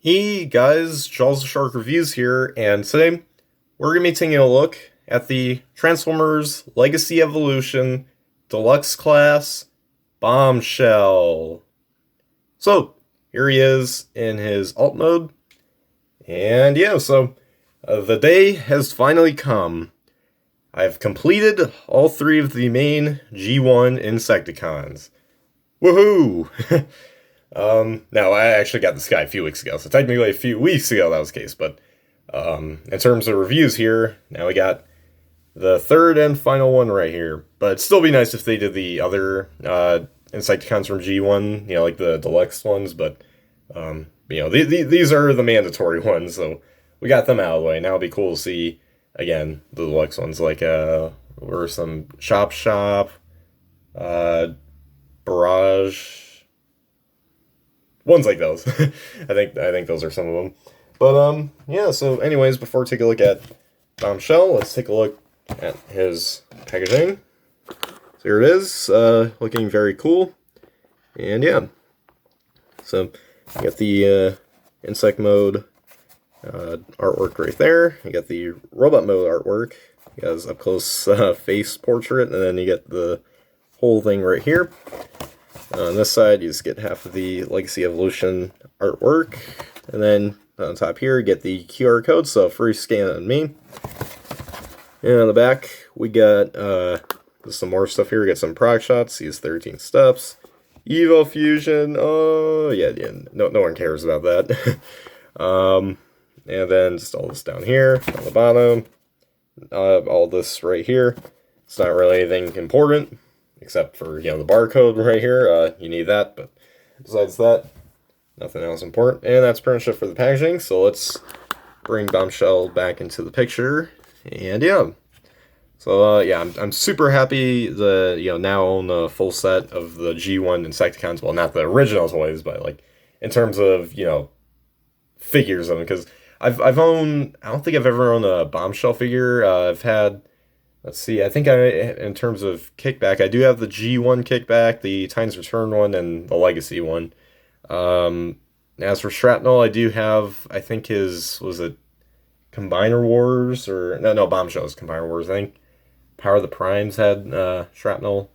Hey guys, Charles the Shark Reviews here, and today we're going to be taking a look at the Transformers Legacy Evolution Deluxe Class Bombshell. So, here he is in his alt mode, and the day has finally come. I've completed all three of the main G1 Insecticons. Woohoo! Now I actually got this guy a few weeks ago, so technically a few weeks ago that was the case, but in terms of reviews here, now we got the third and final one right here. But it'd still be nice if they did the other Insecticons from G1, like the deluxe ones, but these are the mandatory ones, so we got them out of the way. Now it'd be cool to see again the deluxe ones, like or some Shop, Barrage, ones like those. I think those are some of them. But so anyways, before we take a look at Bombshell, let's take a look at his packaging. So here it is, looking very cool. And yeah. So you got the insect mode artwork right there. You got the robot mode artwork. You got his up close face portrait, and then you get the whole thing right here. On this side, you just get half of the Legacy Evolution artwork, and then on top here, you get the QR code, so free scan on me. And on the back, we got some more stuff here. We got some product shots, these 13 steps, Evo Fusion. Oh yeah, no one cares about that. And then just all this down here on the bottom, all this right here. It's not really anything important, except for, the barcode right here. You need that, but besides that, nothing else important. And that's pretty much it for the packaging. So let's bring Bombshell back into the picture. And yeah. So I'm super happy to now own a full set of the G1 Insecticons. Well, not the original toys, but like in terms of, figures of them. Because I've owned, I don't think I've ever owned a Bombshell figure. I've had, let's see, I think in terms of kickback, I do have the G1 kickback, the Titan's Return one, and the Legacy one. As for Shrapnel, I do have, I think was it Combiner Wars, or, no, Bombshell's Combiner Wars, I think Power of the Primes had Shrapnel,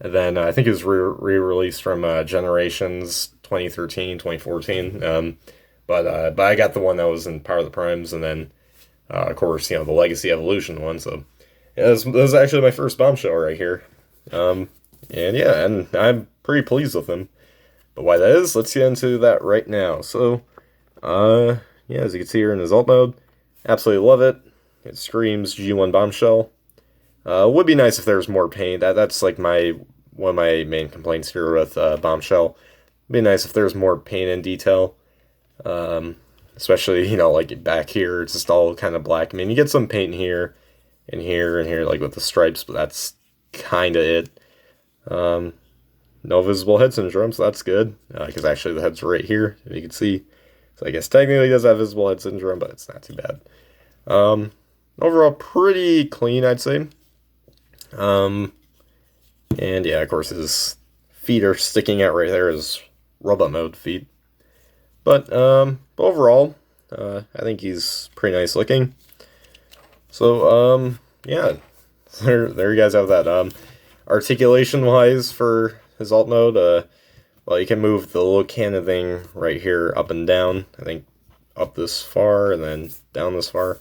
and then I think it was re-released from Generations 2013, 2014, but I got the one that was in Power of the Primes, and then, of course, the Legacy Evolution one, so yeah, this was actually my first Bombshell right here. And I'm pretty pleased with him. But why that is, let's get into that right now. So, as you can see here in his alt mode, absolutely love it. It screams G1 Bombshell. Would be nice if there was more paint. That's like one of my main complaints here with Bombshell. It'd be nice if there was more paint and detail. Especially, like back here, it's just all kind of black. I mean, you get some paint here, and here, like with the stripes, but that's kind of it. No visible head syndrome, so that's good, because actually the head's right here, if you can see. So I guess technically it does have visible head syndrome, but it's not too bad. Overall, pretty clean, I'd say. And yeah, of course, his feet are sticking out right there, his robot mode feet. But overall, I think he's pretty nice looking. So, yeah, there you guys have that. Articulation-wise for his alt mode, well, you can move the little cannon thing right here up and down. I think up this far and then down this far.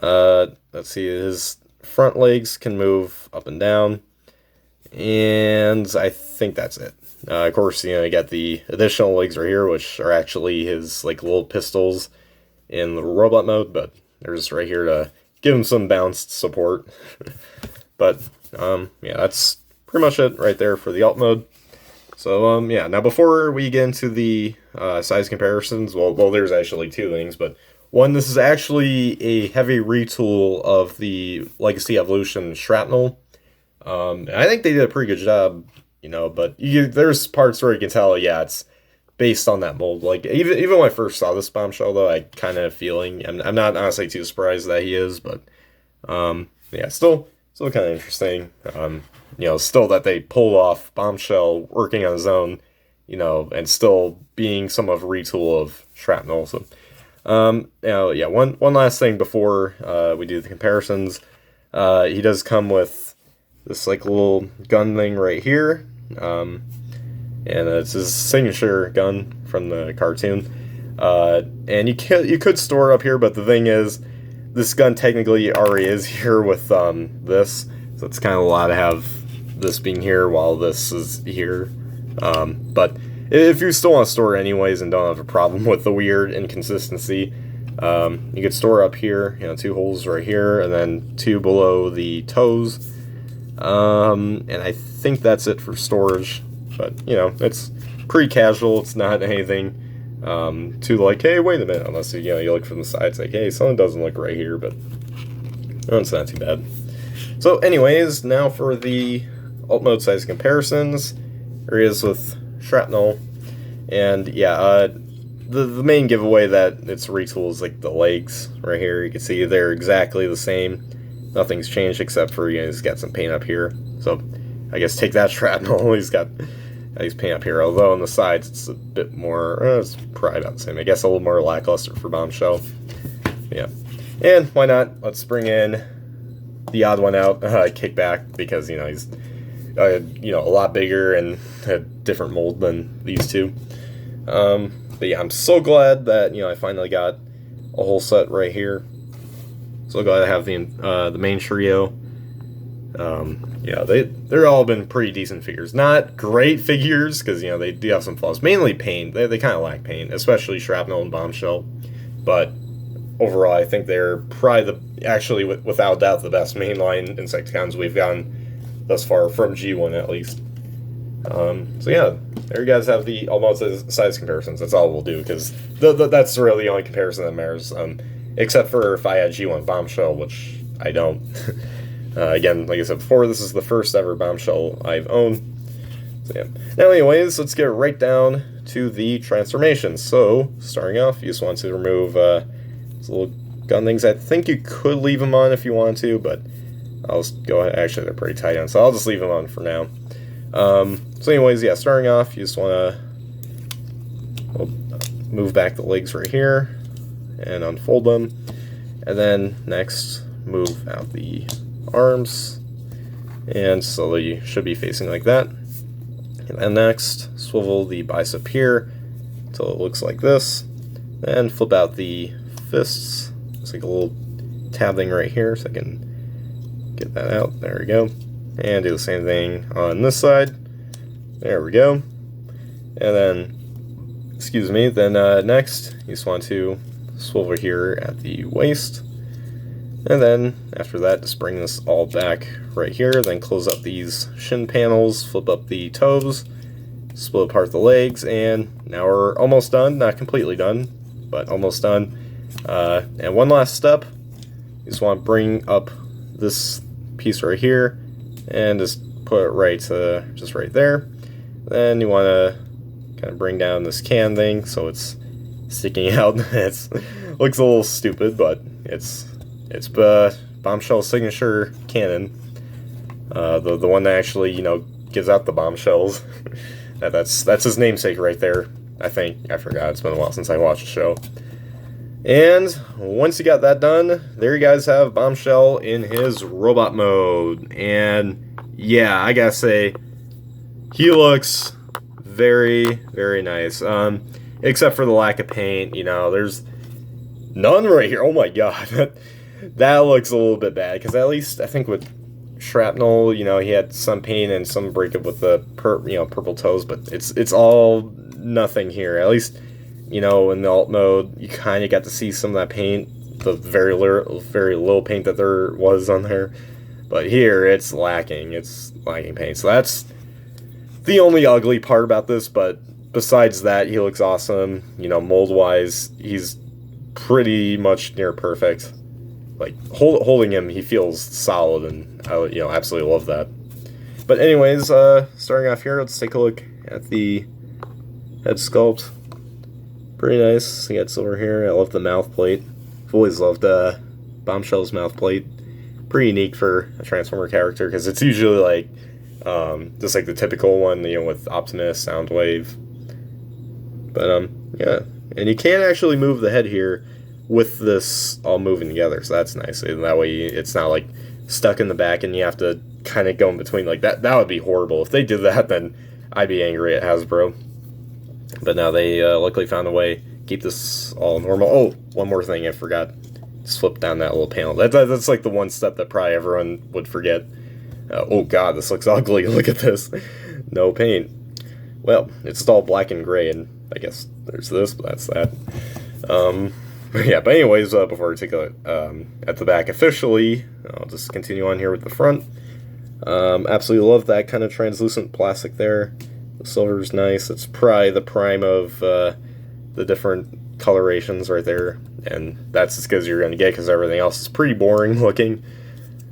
Let's see, his front legs can move up and down. And I think that's it. Of course, you got the additional legs right here, which are actually his, like, little pistols in the robot mode, but they're just right here to give him some bounced support. But, that's pretty much it right there for the alt mode. So, now before we get into the size comparisons, well, there's actually two things, but one, this is actually a heavy retool of the Legacy Evolution Shrapnel. And I think they did a pretty good job, but there's parts where you can tell, it's based on that mold. Like, even when I first saw this Bombshell, though, I kind of feeling, I'm not honestly too surprised that he is, but, still kind of interesting. Still that they pulled off Bombshell working on his own and still being some of a retool of Shrapnel. So, yeah, one last thing before we do the comparisons. He does come with this like little gun thing right here, and it's his signature gun from the cartoon. And you could store up here, but the thing is, this gun technically already is here with this, so it's kind of a lot to have this being here while this is here. But if you still want to store it anyways and don't have a problem with the weird inconsistency, you could store up here, 2 holes right here, and then 2 below the toes. And I think that's it for storage. But, it's pretty casual. It's not anything too like, hey, wait a minute. Unless, you look from the side, it's like, hey, something doesn't look right here, but it's not too bad. So, anyways, now for the alt mode size comparisons. There he is with Shrapnel. And, yeah, the main giveaway that it's retool is like the legs right here. You can see they're exactly the same. Nothing's changed except for, he's got some paint up here. So, I guess take that, Shrapnel. He's got paint up here. Although on the sides it's a bit more, it's probably about the same. I guess a little more lackluster for Bombshell. Yeah. And why not? Let's bring in the odd one out, Kickback, because, he's, a lot bigger and a different mold than these two. But yeah, I'm so glad that, I finally got a whole set right here. So glad I have the main trio. Yeah, they're all been pretty decent figures. Not great figures, because, they do have some flaws. Mainly paint. They kind of lack paint, especially Shrapnel and Bombshell. But overall, I think they're probably actually, without doubt, the best mainline Insecticons we've gotten thus far, from G1 at least. So yeah, there you guys have the almost size comparisons. That's all we'll do, because that's really the only comparison that matters. Except for if I had G1 Bombshell, which I don't. Again, like I said before, this is the first ever Bombshell I've owned. So yeah. Now anyways, let's get right down to the transformations. So, starting off, you just want to remove these little gun things. I think you could leave them on if you want to, but I'll just go ahead. Actually, they're pretty tight on, so I'll just leave them on for now. So anyways, yeah, starting off, you just want to move back the legs right here and unfold them. And then next, move out the arms, and so you should be facing like that. And then next, swivel the bicep here until it looks like this. Then flip out the fists. It's like a little tab thing right here, so I can get that out. There we go. And do the same thing on this side. There we go. And then, excuse me, then next, you just want to swivel here at the waist. And then, after that, just bring this all back right here. Then close up these shin panels, flip up the toes, split apart the legs, and now we're almost done. Not completely done, but almost done. And one last step, you just want to bring up this piece right here, and just put it right just right there. Then you want to kind of bring down this can thing so it's sticking out. It looks a little stupid, but it's Bombshell's signature cannon. The one that actually, gives out the bombshells. that's his namesake right there. I think. I forgot. It's been a while since I watched the show. And once you got that done, there you guys have Bombshell in his robot mode. And yeah, I gotta say, he looks very, very nice. Except for the lack of paint, there's none right here. Oh my god. That looks a little bit bad, because at least I think with Shrapnel, he had some paint and some breakup with the purple toes, but it's all nothing here. At least, in the alt mode, you kind of got to see some of that paint, the very little paint that there was on there. But here, it's lacking. It's lacking paint. So that's the only ugly part about this, but besides that, he looks awesome. Mold-wise, he's pretty much near perfect. Like, holding him, he feels solid, and I absolutely love that. But anyways, starting off here, let's take a look at the head sculpt. Pretty nice. It's over here. I love the mouth plate. I've always loved Bombshell's mouth plate. Pretty unique for a Transformer character, because it's usually like just like the typical one, with Optimus, Soundwave, But, yeah. And you can actually move the head here with this all moving together, so that's nice. And that way it's not, like, stuck in the back and you have to kind of go in between. Like, that would be horrible. If they did that, then I'd be angry at Hasbro. But now they luckily found a way. Keep this all normal. Oh, one more thing I forgot. Just flip down that little panel. That's like the one step that probably everyone would forget. Oh god, this looks ugly. Look at this. No paint. Well, it's all black and gray, and I guess there's this, but that's that. Yeah, but anyways, before we take a at the back officially, I'll just continue on here with the front. Absolutely love that kind of translucent plastic there. The silver's nice. It's probably the prime of the different colorations right there, and that's as good as you're going to get because everything else is pretty boring looking.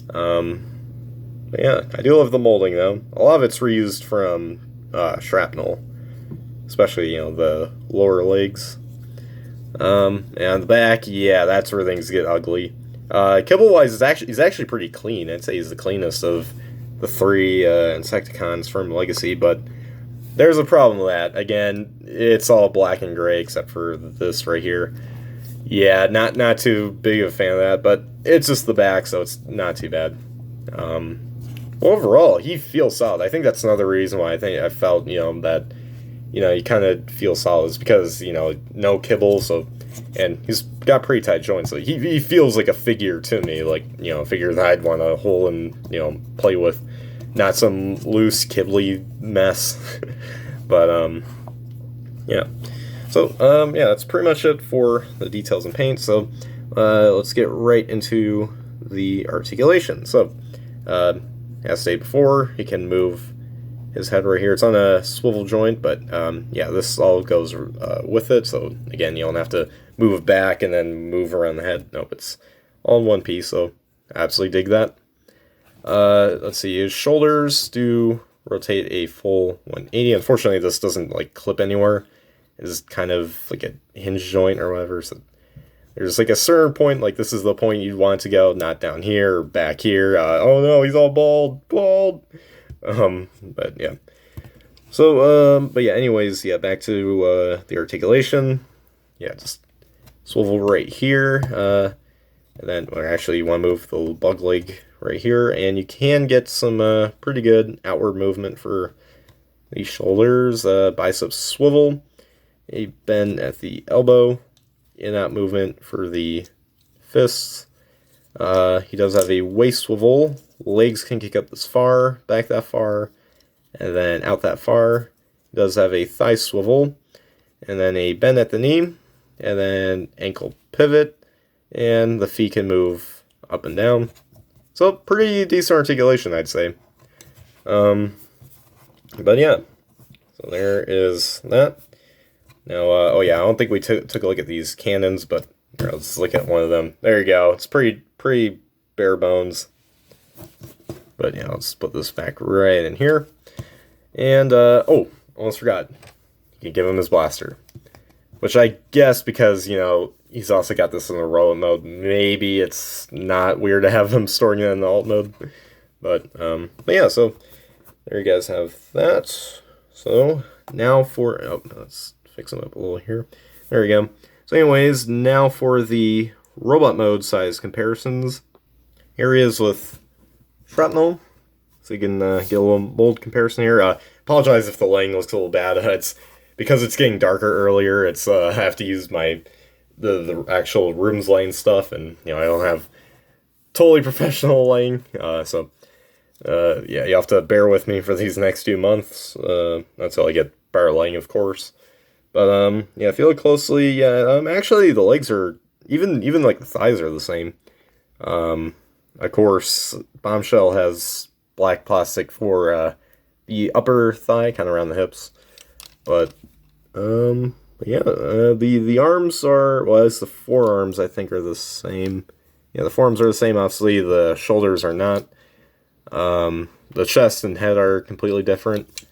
But yeah, I do love the molding though. A lot of it's reused from shrapnel, especially, you know, the lower legs. And the back, yeah, that's where things get ugly. Kibble-wise, he's actually pretty clean. I'd say he's the cleanest of the three Insecticons from Legacy, but there's a problem with that. Again, it's all black and gray except for this right here. Yeah, not too big of a fan of that, but it's just the back, so it's not too bad. Overall, he feels solid. I think that's another reason why I felt, you know, that, you know, you kind of feel solid is because, you know, no kibble, so, and he's got pretty tight joints, so he feels like a figure to me, like, you know, a figure that I'd want to hold and, you know, play with, not some loose kibbly mess. But yeah, so yeah, that's pretty much it for the details and paint. So let's get right into the articulation. So as stated before, he can move his head right here. It's on a swivel joint, but yeah, this all goes with it. So again, you don't have to move it back and then move around the head. Nope, it's all in one piece. So I absolutely dig that. Let's see, his shoulders do rotate a full 180. Unfortunately, this doesn't like clip anywhere. It's kind of like a hinge joint or whatever. So there's like a certain point, like this is the point you'd want it to go, not down here or back here. Oh no, he's all bald. But yeah. So, but yeah, anyways, yeah, back to the articulation. Yeah, just swivel right here. And then, or actually, you want to move the bug leg right here, and you can get some pretty good outward movement for the shoulders. Bicep swivel, a bend at the elbow, in-out movement for the fists. He does have a waist swivel. Legs can kick up this far, back that far, and then out that far. He does have a thigh swivel, and then a bend at the knee, and then ankle pivot, and the feet can move up and down. So pretty decent articulation, I'd say. But yeah, so there is that. Now, oh yeah, I don't think we took a look at these cannons, but here, let's look at one of them. There you go. It's pretty bare bones. But yeah, let's put this back right in here. And oh, almost forgot. You can give him his blaster, which I guess because, you know, he's also got this in the robot mode. Maybe it's not weird to have him storing it in the alt mode. But yeah, so there you guys have that. So now for, oh, let's fix him up a little here. There we go. So anyways, now for the robot mode size comparisons. Here he is with shrapnel. So you can get a little mold comparison here. Apologize if the lighting looks a little bad. It's because it's getting darker earlier. It's I have to use my the actual room's lighting stuff, and you know I don't have totally professional lighting. So yeah, you have to bear with me for these next few months until I get better lighting, of course. But yeah, if you look closely, yeah, actually the legs are even like the thighs are the same. Of course, Bombshell has black plastic for the upper thigh, kind of around the hips. But yeah, the arms are, well, it's the forearms I think are the same. Yeah, the forearms are the same. Obviously, the shoulders are not. The chest and head are completely different.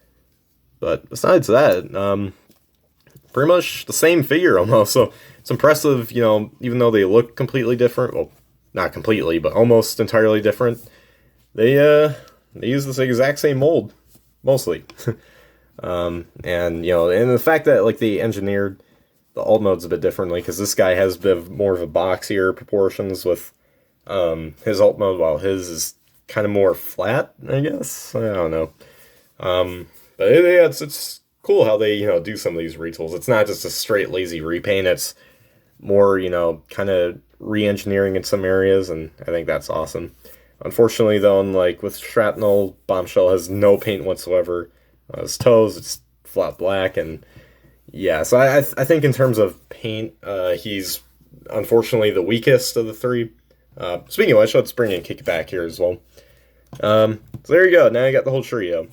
But besides that, pretty much the same figure almost. So it's impressive, you know, even though they look completely different. Well, not completely, but almost entirely different. They use this exact same mold, mostly. And and the fact that like they engineered the alt modes a bit differently because this guy has a bit more of a boxier proportions with his alt mode, while his is kind of more flat. I guess I don't know. But yeah, it's cool how they do some of these retools. It's not just a straight lazy repaint. It's more kind of re-engineering in some areas, and I think that's awesome. Unfortunately, though, like with Shrapnel, Bombshell has no paint whatsoever. His toes, it's flat black, and yeah. So I think in terms of paint, he's unfortunately the weakest of the three. Speaking of which, let's bring in Kickback here as well. So there you go. Now you got the whole trio.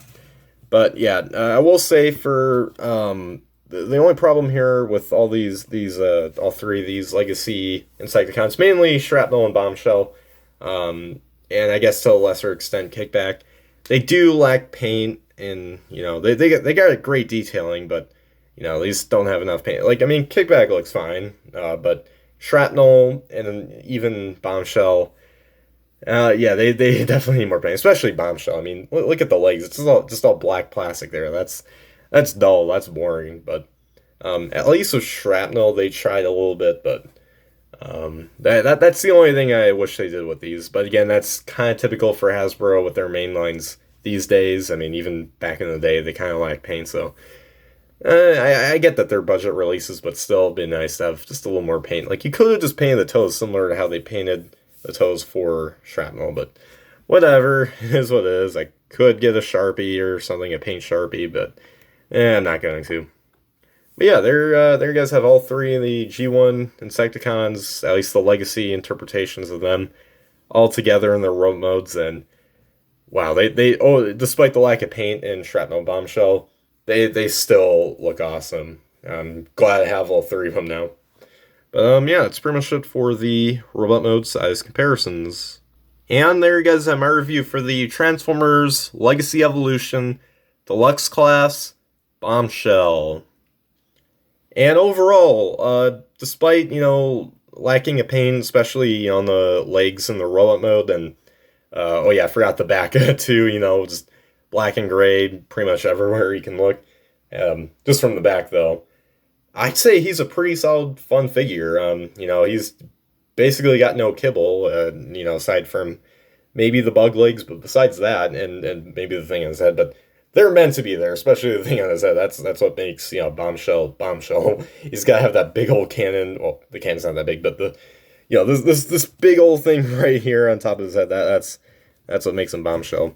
But yeah, I will say for the only problem here with all all three of these legacy Insecticons, mainly Shrapnel and Bombshell, and I guess to a lesser extent Kickback, they do lack paint, and they got great detailing, but these don't have enough paint. Like I mean, Kickback looks fine, but Shrapnel and even Bombshell. Yeah, they definitely need more paint, especially Bombshell. I mean, look at the legs; it's just all black plastic there. That's dull. That's boring. But at least with Shrapnel, they tried a little bit, but that's the only thing I wish they did with these. But again, that's kind of typical for Hasbro with their main lines these days. I mean, even back in the day, they kind of lacked paint. So I get that they're budget releases, but still, it'd be nice to have just a little more paint. Like you could have just painted the toes similar to how they painted the toes for Shrapnel, but whatever, it is what it is. I could get a Sharpie or something, a paint Sharpie, but I'm not going to. But yeah, there you guys have all three of the G1 Insecticons, at least the legacy interpretations of them, all together in their rope modes, and wow, despite the lack of paint in Shrapnel Bombshell, they still look awesome. I'm glad I have all three of them now. But yeah, that's pretty much it for the robot mode size comparisons. And there you guys have my review for the Transformers Legacy Evolution Deluxe Class Bombshell. And overall, despite lacking a paint, especially on the legs in the robot mode, and oh yeah, I forgot the back too. Just black and gray pretty much everywhere you can look. Just from the back though, I'd say he's a pretty solid, fun figure. He's basically got no kibble. Aside from maybe the bug legs, but besides that, and maybe the thing on his head, but they're meant to be there, especially the thing on his head. That's what makes Bombshell. He's got to have that big old cannon. Well, the cannon's not that big, but this big old thing right here on top of his head. That's what makes him Bombshell.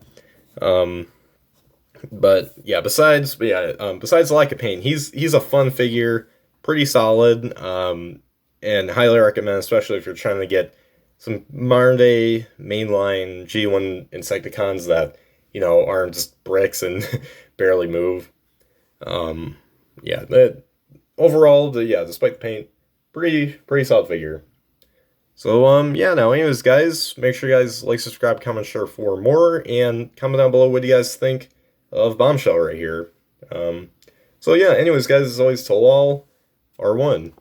But yeah, besides the lack of paint, he's a fun figure, pretty solid, and highly recommend, especially if you're trying to get some modern day mainline G1 Insecticons that aren't just bricks and barely move. Yeah, overall, despite the paint, pretty solid figure. So yeah, now anyways, guys, make sure you guys like, subscribe, comment, share for more, and comment down below what do you guys think of Bombshell right here. So yeah, anyways, guys, as always, till all, R1.